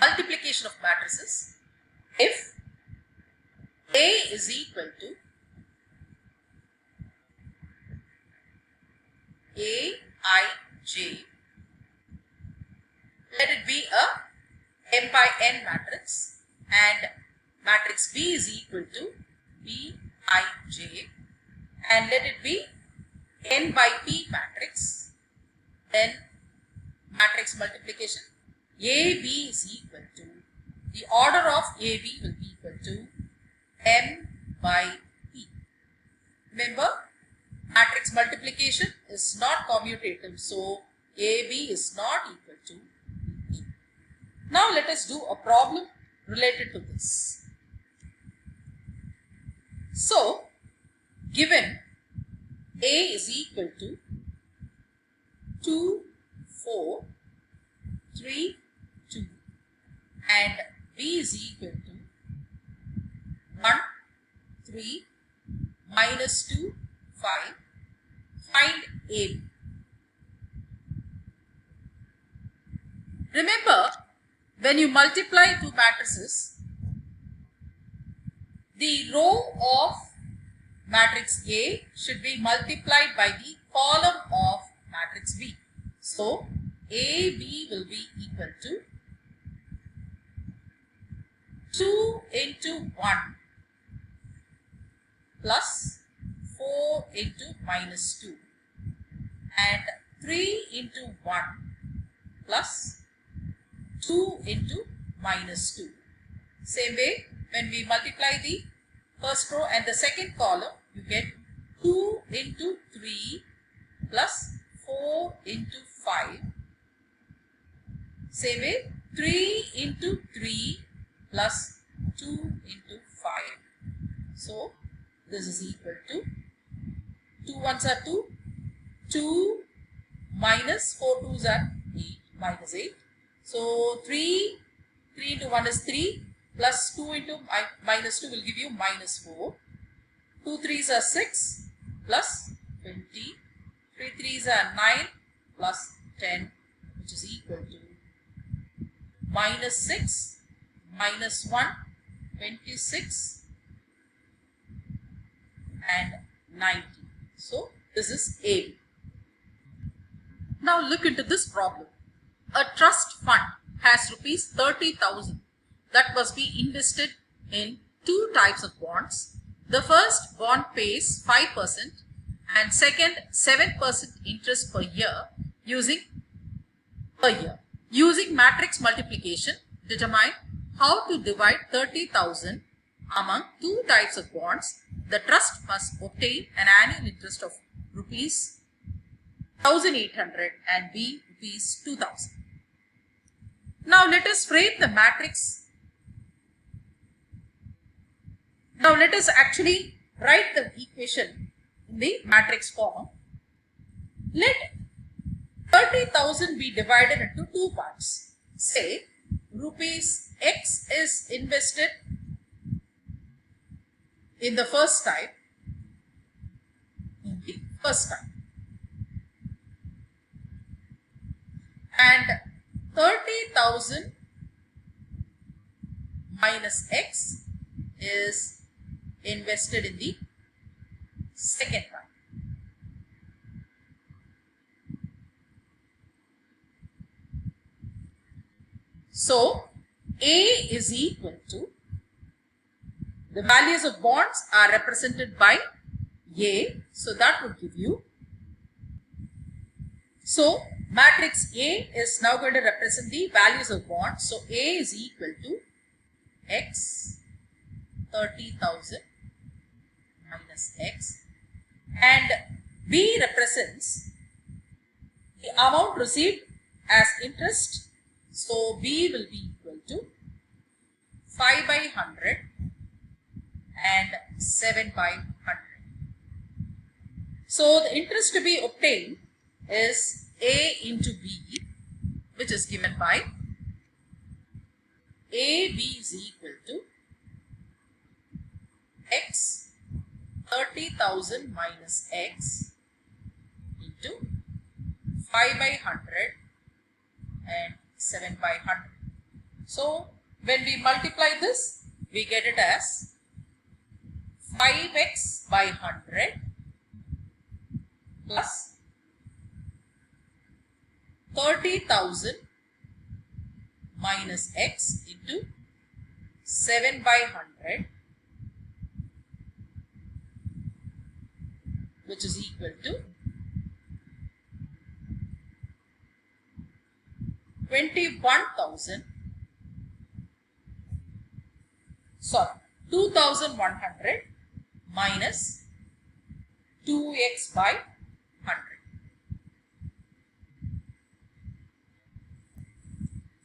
multiplication of matrices if A is equal to Aij, let it be a m by n matrix, and matrix B is equal to Bij, and let it be n by p matrix. Then matrix multiplication AB is equal to, the order of AB will be equal to m by p. Remember, matrix multiplication is not commutative, so AB is not equal to p. Now let us do a problem related to this. So, given A is equal to 2, 4, 3, 2 and B is equal to 1, 3, minus 2, 5, find AB. Remember, when you multiply two matrices, the row of matrix A should be multiplied by the column of matrix B. So, AB will be equal to 2 into 1 plus 4 into minus 2 and 3 into 1 plus 2 into minus 2. Same way, when we multiply the first row and the second column, you get 2 into 3 plus 4 into 5. Same way, 3 into 3 plus 2 into 5. So, this is equal to 2 ones are 2, 2 minus 4 twos are 8, minus 8. So, 3 into 1 is 3 plus 2 into minus 2 will give you minus 4. 2 threes are 6 plus 20. 3 threes are 9 plus 10, which is equal to minus 6 minus 1, 26 and 90. So, this is A. Now, look into this problem. A trust fund has rupees 30,000 that must be invested in two types of bonds. The first bond pays 5% and second 7% interest per year using matrix multiplication. Determine how to divide 30,000 among two types of bonds. The trust must obtain an annual interest of rupees 1,800 and B rupees 2,000. Now let us frame the matrix. Now let us actually write the equation in the matrix form. Let 30,000 be divided into two parts. Say rupees X is invested in the first type, and 30,000 minus X is invested in the second type. So, A is equal to, the values of bonds are represented by A, so that would give you, so matrix A is now going to represent the values of bonds. So, A is equal to X, 30,000 minus X, and B represents the amount received as interest. So, B will be equal to 5 by 100 and 7 by 100. So, the interest to be obtained is A into B, which is given by AB is equal to X, 30,000 minus X into 5 by 100 and 7 by 100. So when we multiply this, we get it as 5x by 100 plus 30,000 minus x into 7 by 100, which is equal to 2,100 minus 2x by 100.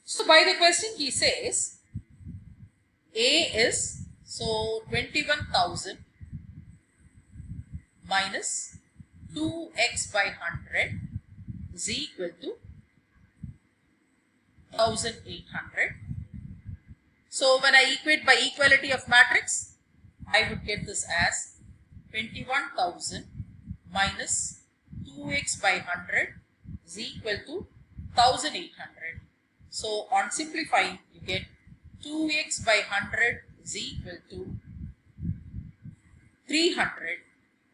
So by the question he says A is, so 21,000 minus 2x by 100 is equal to 1,800. So when I equate by equality of matrix, I would get this as 21,000 minus 2x by 100 is equal to 1,800. So on simplifying, you get 2x by 100 is equal to 300,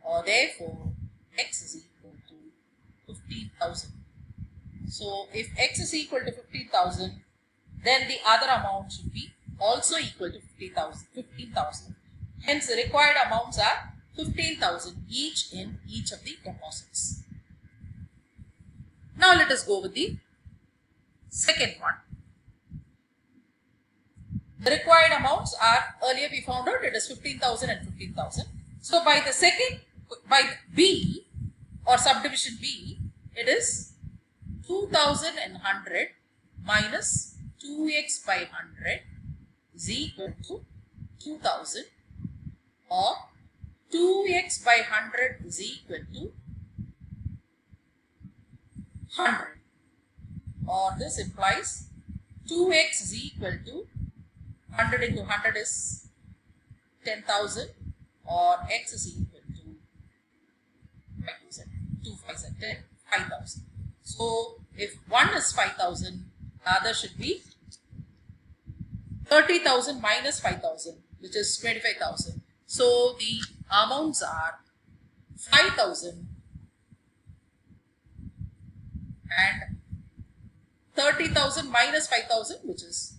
or therefore x is equal to 15,000. So if x is equal to 15,000, then the other amount should be also equal to 15,000. Hence the required amounts are 15,000 each in each of the deposits. Now let us go with the second one. The required amounts are, earlier we found out it is 15,000 and 15,000. So by the second, by B or subdivision B, it is 2,100 minus 2x by 100 is equal to 2,000, or 2x by 100 is equal to 100, or this implies 2x is equal to 100 into 100 is 10,000, or x is equal to 5,000. 2 5 are 10, 5,000. So if one is 5,000, the other should be 30,000 minus 5,000, which is 25,000. So the amounts are 5,000 and 30,000 minus 5,000, which is